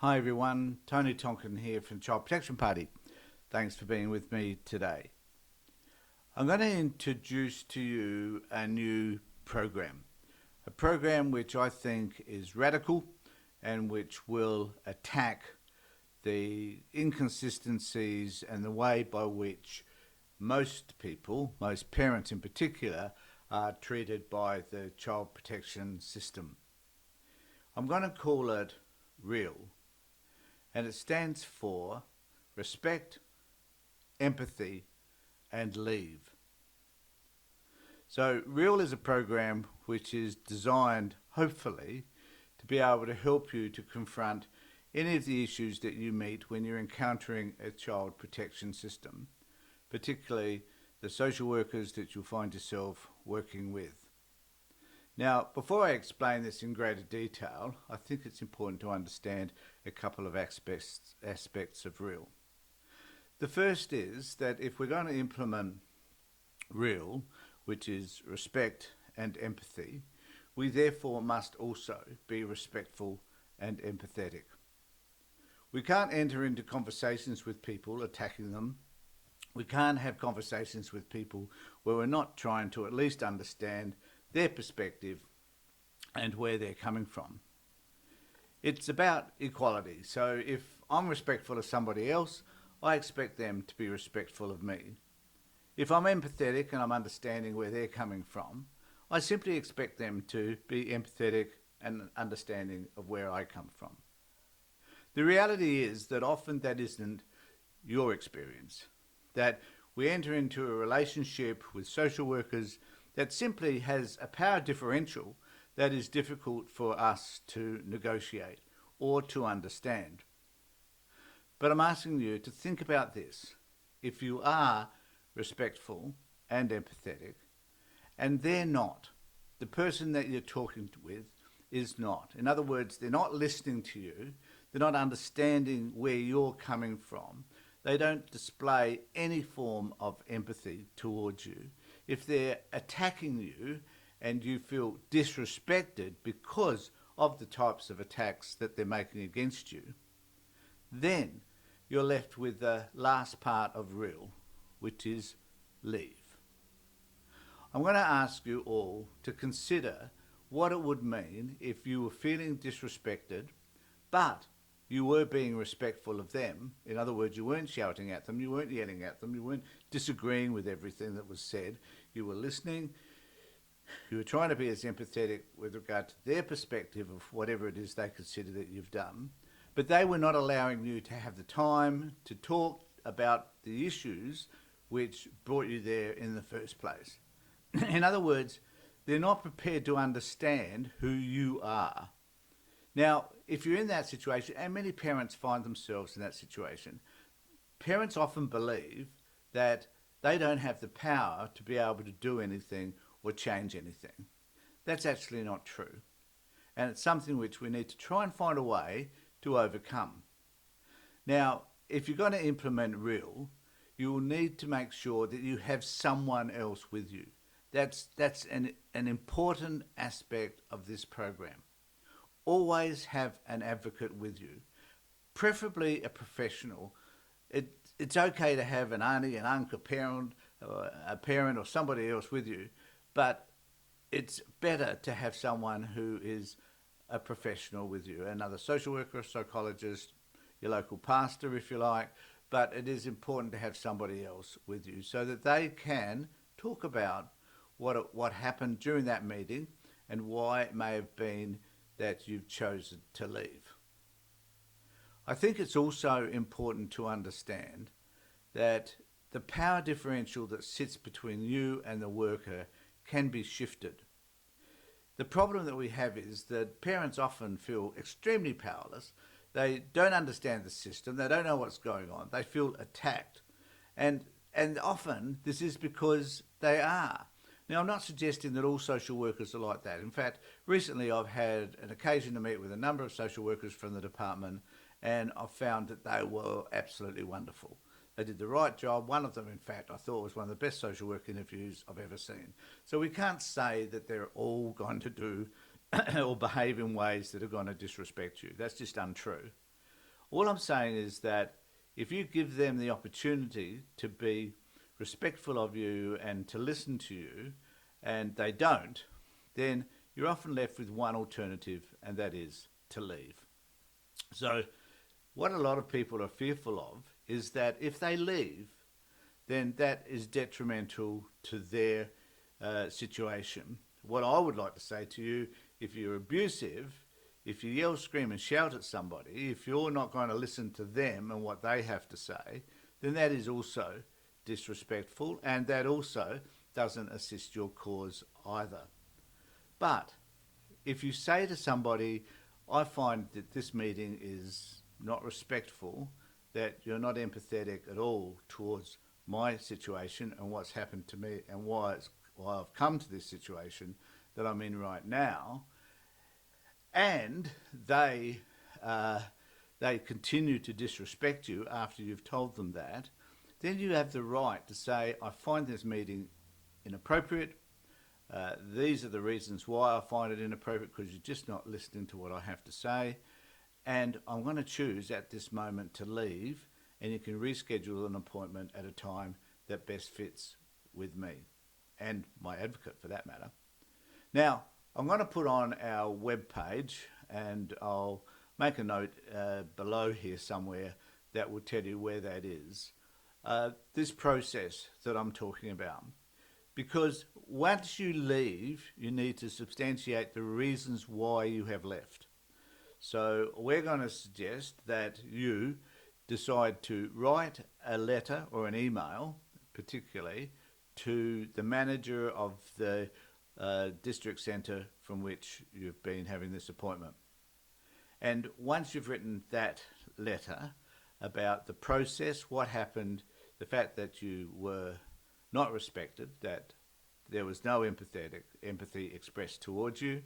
Hi everyone, Tony Tonkin here from Child Protection Party. Thanks for being with me today. I'm going to introduce to you a new program. A program which I think is radical and which will attack the inconsistencies and the way by which most people, most parents in particular, are treated by the child protection system. I'm going to call it REaL, and it stands for respect, empathy, and leave. So REaL is a program which is designed, hopefully, to be able to help you to confront any of the issues that you meet when you're encountering a child protection system, particularly the social workers that you'll find yourself working with. Now, before I explain this in greater detail, I think it's important to understand a couple of aspects of REaL. The first is that if we're going to implement REaL, which is respect and empathy, we therefore must also be respectful and empathetic. We can't enter into conversations with people attacking them. We can't have conversations with people where we're not trying to at least understand their perspective and where they're coming from. It's about equality. So if I'm respectful of somebody else, I expect them to be respectful of me. If I'm empathetic and I'm understanding where they're coming from, I simply expect them to be empathetic and understanding of where I come from. The reality is that often that isn't your experience, that we enter into a relationship with social workers that simply has a power differential that is difficult for us to negotiate or to understand. But I'm asking you to think about this. If you are respectful and empathetic, and they're not, the person that you're talking with is not. In other words, they're not listening to you, they're not understanding where you're coming from, they don't display any form of empathy towards you. If they're attacking you and you feel disrespected because of the types of attacks that they're making against you, then you're left with the last part of REaL, which is leave. I'm going to ask you all to consider what it would mean if you were feeling disrespected, but you were being respectful of them. In other words, you weren't shouting at them, you weren't yelling at them, you weren't disagreeing with everything that was said. You were listening, you were trying to be as empathetic with regard to their perspective of whatever it is they consider that you've done, but they were not allowing you to have the time to talk about the issues which brought you there in the first place. In other words, they're not prepared to understand who you are. Now, if you're in that situation, and many parents find themselves in that situation, parents often believe that they don't have the power to be able to do anything or change anything. That's actually not true. And it's something which we need to try and find a way to overcome. Now, if you're going to implement REaL, you will need to make sure that you have someone else with you. That's an important aspect of this program. Always have an advocate with you, preferably a professional. It's okay to have an auntie, an uncle, a parent or somebody else with you, but it's better to have someone who is a professional with you, another social worker, a psychologist, your local pastor if you like, but it is important to have somebody else with you so that they can talk about what happened during that meeting and why it may have been that you've chosen to leave. I think it's also important to understand that the power differential that sits between you and the worker can be shifted. The problem that we have is that parents often feel extremely powerless. They don't understand the system. They don't know what's going on. They feel attacked. And often this is because they are. Now, I'm not suggesting that all social workers are like that. In fact, recently I've had an occasion to meet with a number of social workers from the department, and I've found that they were absolutely wonderful. They did the right job. One of them, in fact, I thought was one of the best social work interviews I've ever seen. So we can't say that they're all going to do or behave in ways that are going to disrespect you. That's just untrue. All I'm saying is that if you give them the opportunity to be respectful of you and to listen to you, and they don't, then you're often left with one alternative, and that is to leave. So, what a lot of people are fearful of is that if they leave, then that is detrimental to their situation. What I would like to say to you, if you're abusive, if you yell, scream, and shout at somebody, if you're not going to listen to them and what they have to say, then that is also disrespectful, and that also doesn't assist your cause either. But if you say to somebody, I find that this meeting is not respectful, that you're not empathetic at all towards my situation and what's happened to me and why I've come to this situation that I'm in right now, and they continue to disrespect you after you've told them that, then you have the right to say, I find this meeting inappropriate. These are the reasons why I find it inappropriate, because you're just not listening to what I have to say. And I'm going to choose at this moment to leave, and you can reschedule an appointment at a time that best fits with me and my advocate for that matter. Now, I'm going to put on our webpage, and I'll make a note below here somewhere that will tell you where that is. This process that I'm talking about. Because once you leave, you need to substantiate the reasons why you have left. So we're going to suggest that you decide to write a letter or an email, particularly, to the manager of the district centre from which you've been having this appointment. And once you've written that letter about the process, what happened, the fact that you were not respected, that there was no empathy expressed towards you,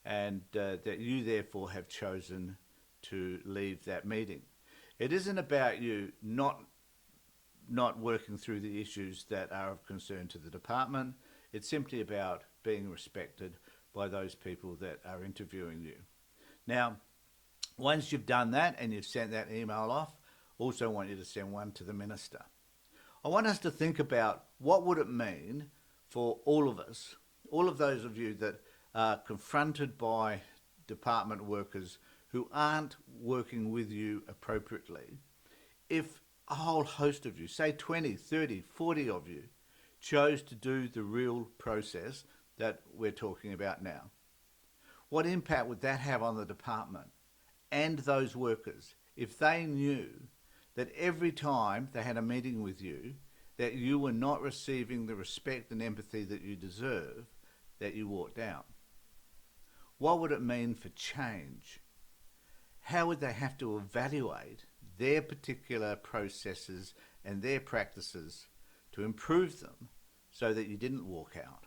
and that you therefore have chosen to leave that meeting. It isn't about you not working through the issues that are of concern to the department. It's simply about being respected by those people that are interviewing you. Now, once you've done that and you've sent that email off, also want you to send one to the minister. I want us to think about what would it mean for all of us, all of those of you that are confronted by department workers who aren't working with you appropriately, if a whole host of you, say 20, 30, 40 of you, chose to do the REaL process that we're talking about now. What impact would that have on the department and those workers if they knew that every time they had a meeting with you, that you were not receiving the respect and empathy that you deserve, that you walked out? What would it mean for change? How would they have to evaluate their particular processes and their practices to improve them so that you didn't walk out?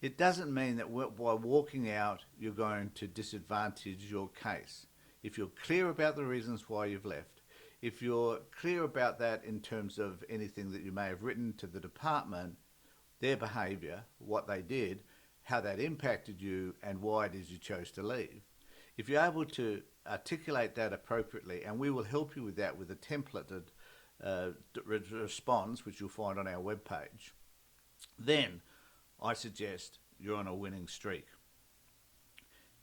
It doesn't mean that by walking out you're going to disadvantage your case. If you're clear about the reasons why you've left, if you're clear about that in terms of anything that you may have written to the department, their behaviour, what they did, how that impacted you, and why it is you chose to leave. If you're able to articulate that appropriately, and we will help you with that with a templated response, which you'll find on our webpage, then I suggest you're on a winning streak.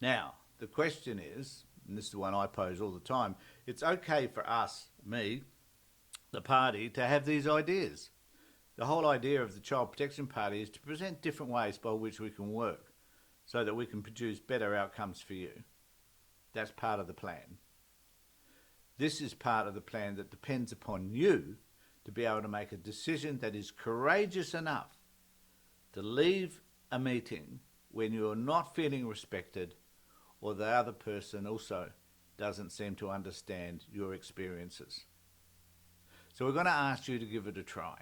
Now, the question is, and this is the one I pose all the time, it's okay for us, me, the party, to have these ideas. The whole idea of the Child Protection Party is to present different ways by which we can work so that we can produce better outcomes for you. That's part of the plan. This is part of the plan that depends upon you to be able to make a decision that is courageous enough to leave a meeting when you're not feeling respected, or the other person also doesn't seem to understand your experiences. So we're going to ask you to give it a try.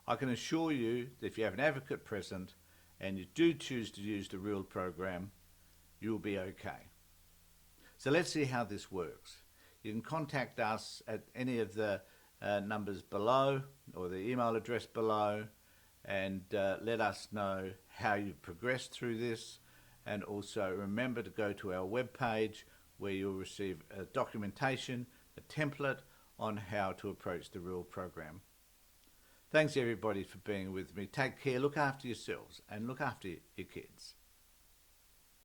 I can assure you that if you have an advocate present and you do choose to use the REaL program, you'll be okay. So let's see how this works. You can contact us at any of the numbers below or the email address below, and let us know how you've progressed through this. And also remember to go to our webpage where you'll receive a documentation, a template on how to approach the REaL program. Thanks everybody for being with me. Take care, look after yourselves and look after your kids.